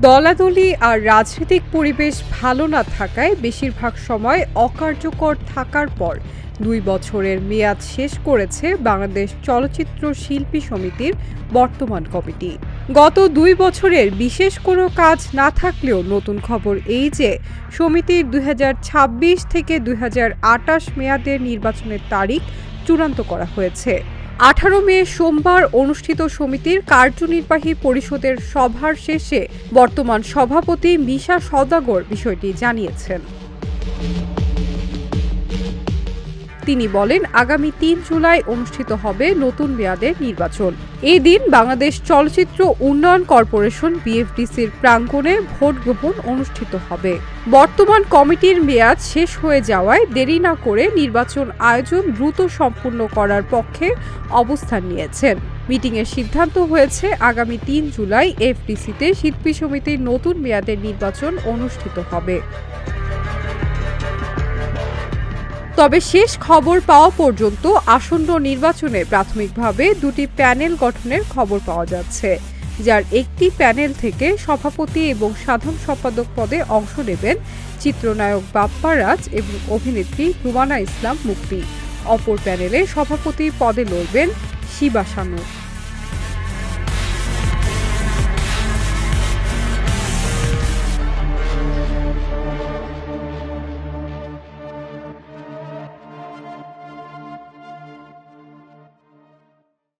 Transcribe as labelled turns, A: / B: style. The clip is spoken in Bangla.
A: দলাদলি আর রাজনৈতিক পরিবেশ ভালো না থাকায় বেশিরভাগ সময় অকার্যকর থাকার পর ২ বছরের মেয়াদ শেষ করেছে বাংলাদেশ চলচ্চিত্র শিল্পী সমিতির বর্তমান কমিটি। গত ২ বছরের বিশেষ কোনো কাজ না থাকলেও নতুন খবর এই যে সমিতির ২০২৬ থেকে ২০২৮ মেয়াদের নির্বাচনের তারিখ চূড়ান্ত করা হয়েছে। ১৮ মে সোমবার অনুষ্ঠিত সমিতির কার্যনির্বাহী পরিষদের সভার শেষে বর্তমান সভাপতি মিশা সওদাগর বিষয়টি জানিয়েছেন। তিনি বলেন, আগামী ৩ জুলাই অনুষ্ঠিত হবে নতুন মেয়াদের নির্বাচন। এই দিন বাংলাদেশ চলচ্চিত্র উন্নয়ন কর্পোরেশন বিএফডিসির প্রাঙ্গণে ভোট গ্রহণ অনুষ্ঠিত হবে। বর্তমান কমিটির মেয়াদ শেষ হয়ে যাওয়ায় দেরি না করে নির্বাচন আয়োজন দ্রুত সম্পূর্ণ করার পক্ষে অবস্থান নিয়েছেন। মিটিংয়ে সিদ্ধান্ত হয়েছে আগামী ৩ জুলাই এফডিসিতে শিল্পী সমিতির নতুন মেয়াদের নির্বাচন অনুষ্ঠিত হবে। তবে শেষ খবর পাওয়া পর্যন্ত আসন্ন নির্বাচনে প্রাথমিকভাবে ২টি প্যানেল গঠনের খবর পাওয়া যাচ্ছে, যার একটি প্যানেল থেকে সভাপতি এবং সাধারণ সম্পাদক পদে অংশ নেবেন চিত্রনায়ক বাপ্পা রাজ এবং অভিনেত্রী রুমানা ইসলাম মুক্তি। অপর প্যানেলে সভাপতি পদে লড়বেন শিবা শানু।